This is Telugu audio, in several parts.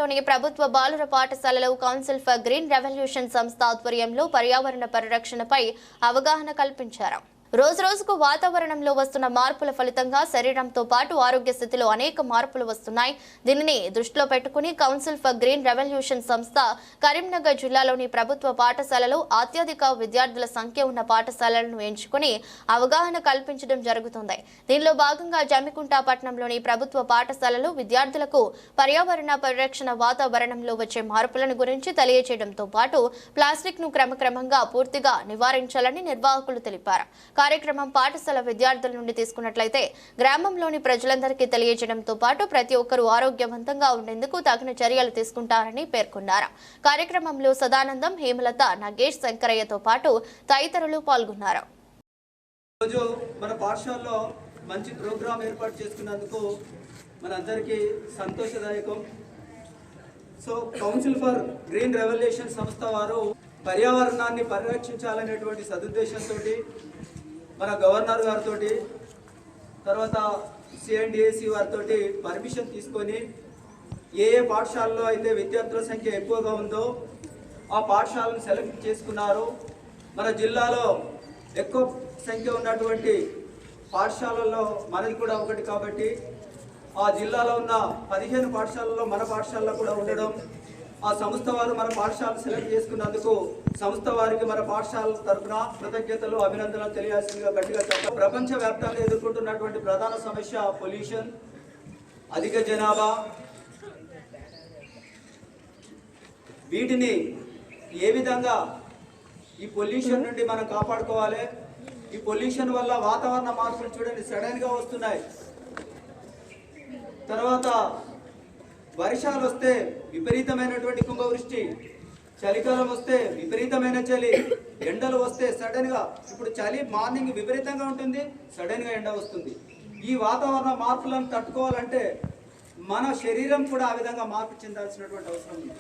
గ్రామంలోని ప్రభుత్వ బాలుర పాఠశాలలో కౌన్సిల్ ఫర్ గ్రీన్ రెవల్యూషన్ సంస్థ ఆధ్వర్యంలో పర్యావరణ పరిరక్షణపై అవగాహన కల్పించారు. రోజురోజుకు వాతావరణంలో వస్తున్న మార్పుల ఫలితంగా శరీరంతో పాటు ఆరోగ్య స్థితిలో అనేక మార్పులు వస్తున్నాయి. దీనిని దృష్టిలో పెట్టుకుని కౌన్సిల్ ఫర్ గ్రీన్ రెవల్యూషన్ సంస్థ కరీంనగర్ జిల్లాలోని ప్రభుత్వ పాఠశాలలో అత్యధిక విద్యార్థుల సంఖ్య ఉన్న పాఠశాలలను ఎంచుకుని అవగాహన కల్పించడం జరుగుతుంది. దీనిలో భాగంగా జమ్మికుంట పట్టణంలోని ప్రభుత్వ పాఠశాలలో విద్యార్థులకు పర్యావరణ పరిరక్షణ, వాతావరణంలో వచ్చే మార్పులను గురించి తెలియజేయడంతో పాటు ప్లాస్టిక్ ను క్రమక్రమంగా పూర్తిగా నివారించాలని నిర్వాహకులు తెలిపారు. కార్యక్రమం పాఠశాల విద్యార్థుల నుండి తీసుకున్నట్లయితే గ్రామంలోని ప్రజలందరికీ తెలియజేయడంతో పాటు ప్రతి ఒక్కరూ ఆరోగ్యవంతంగా ఉండేందుకు తగిన చర్యలు తీసుకుంటారని పేర్కొన్నారు. కార్యక్రమంలో సదానందం, హేమలత, నగేష్, శంకరయ్యతో పాటు తదితరులు పాల్గొన్నారు. రోజు మన పాఠశాలలో మంచి ప్రోగ్రాం ఏర్పాటు చేసుకున్నందుకు మనందరికీ సంతోషదాయకం. So council for green revolution సంస్థ వారు పర్యావరణాన్ని పరిరక్షించాలనేటువంటి సదుద్దేశంతో మన గవర్నర్ గారితో తర్వాత సిఎండిఏసి వారితో పర్మిషన్ తీసుకొని ఏ పాఠశాలలో అయితే విద్యార్థుల సంఖ్య ఎక్కువగా ఉందో ఆ పాఠశాలను సెలెక్ట్ చేసుకున్నారు. మన జిల్లాలో ఎక్కువ సంఖ్య ఉన్నటువంటి పాఠశాలల్లో మనది కూడా ఒకటి కాబట్టి ఆ జిల్లాలో ఉన్న 15 పాఠశాలల్లో మన పాఠశాలలో కూడా ఉండడం, ఆ సంస్థ వారు మన పాఠశాలను సెలెక్ట్ చేసుకున్నందుకు సంస్థ వారికి మన పాఠశాల తరఫున కృతజ్ఞతలు, అభినందనలు తెలియాల్సిందిగా గట్టిగా చెప్పారు. ప్రపంచవ్యాప్తంగా ఎదుర్కొంటున్నటువంటి ప్రధాన సమస్య పొల్యూషన్, అధిక జనాభా. వీటిని ఏ విధంగా ఈ పొల్యూషన్ నుండి మనం కాపాడుకోవాలి? ఈ పొల్యూషన్ వల్ల వాతావరణ మార్పులు చూడండి సడన్గా వస్తున్నాయి. తర్వాత వర్షాలు వస్తే విపరీతమైనటువంటి కుంభవృష్టి, చలికాలం వస్తే విపరీతమైన చలి, ఎండలు వస్తే సడన్గా, ఇప్పుడు చలి మార్నింగ్ విపరీతంగా ఉంటుంది, సడన్గా ఎండ వస్తుంది. ఈ వాతావరణ మార్పులను తట్టుకోవాలంటే మన శరీరం కూడా ఆ విధంగా మార్పు చెందాల్సినటువంటి అవసరం ఉంది.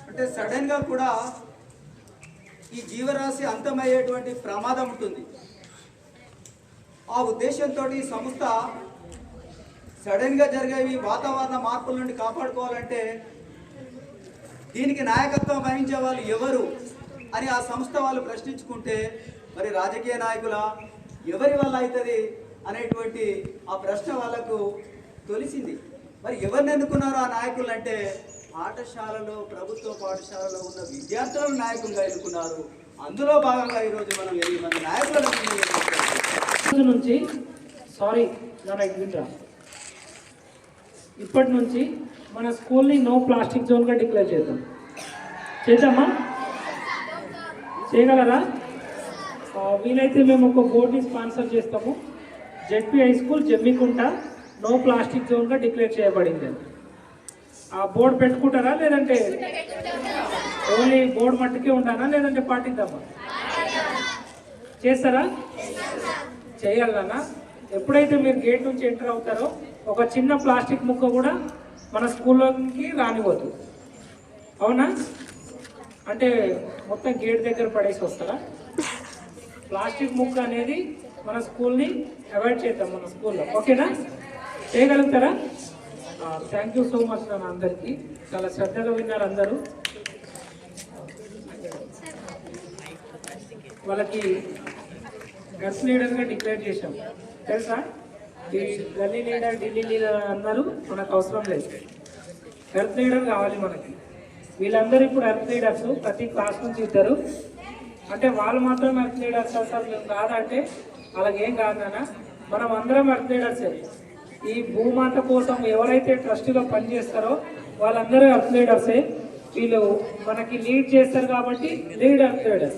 అంటే సడన్గా కూడా ఈ జీవరాశి అంతమయ్యేటువంటి ప్రమాదం ఉంటుంది. ఆ ఉద్దేశంతో ఈ సంస్థ సడన్గా జరిగేవి వాతావరణ మార్పుల నుండి కాపాడుకోవాలంటే దీనికి నాయకత్వం వహించే వాళ్ళు ఎవరు అని ఆ సంస్థ వాళ్ళు ప్రశ్నించుకుంటే మరి రాజకీయ నాయకుల ఎవరి వల్ల అవుతుంది అనేటువంటి ఆ ప్రశ్న వాళ్ళకు తొలిసింది. మరి ఎవరిని ఎన్నుకున్నారు ఆ నాయకులు అంటే పాఠశాలలో, ప్రభుత్వ పాఠశాలలో ఉన్న విద్యార్థులను నాయకులుగా ఎన్నుకున్నారు. అందులో భాగంగా ఈరోజు మనం 8 మంది నాయకులను నుంచి ఇప్పటి నుంచి మన స్కూల్ని నో ప్లాస్టిక్ జోన్గా డిక్లేర్ చేద్దామా? చేయగలరా? వీలైతే మేము ఒక బోర్డుని స్పాన్సర్ చేస్తాము. ZP high school Jammikunta no plastic జోన్గా డిక్లేర్ చేయబడింది. ఆ బోర్డు పెట్టుకుంటారా లేదంటే ఓన్లీ బోర్డు మట్టుకే ఉంటానా లేదంటే పాటిద్దామా? చేస్తారా? చేయాలన్నా. ఎప్పుడైతే మీరు గేట్ నుంచి ఎంటర్ అవుతారో ఒక చిన్న ప్లాస్టిక్ ముక్క కూడా మన స్కూల్లోకి రానివ్వద్దు. అవునా? అంటే మొత్తం గేట్ దగ్గర పడేసి వస్తారా? ప్లాస్టిక్ ముక్క అనేది మన స్కూల్ని అవాయిడ్ చేద్దాం మన స్కూల్లో. ఓకేనా? చేయగలుగుతారా? Thank you so much. నన్ను అందరికీ చాలా శ్రద్ధగా విన్నారు అందరూ. వాళ్ళకి గర్ల్స్ లీడర్గా డిక్లేర్ చేశాం తెలుసా? గల్లీ లీడర్, ఢిల్లీ లీడర్ అన్నారు, మనకు అవసరం లేదు. హెల్త్ లీడర్ కావాలి మనకి. వీళ్ళందరూ ఇప్పుడు హెల్త్ లీడర్స్, ప్రతి క్లాస్ నుంచి ఇద్దరు. అంటే వాళ్ళు మాత్రం హెల్త్ లీడర్స్ అసలు మేము కాదంటే అలాగేం కాదన్నా, మనం అందరం హెల్త్ లీడర్సే. ఈ భూమాత కోసం ఎవరైతే ట్రస్ట్గా పనిచేస్తారో వాళ్ళందరూ హెల్త్ లీడర్సే. వీళ్ళు మనకి లీడ్ చేస్తారు కాబట్టి లీడ్ హెల్త్ లీడర్.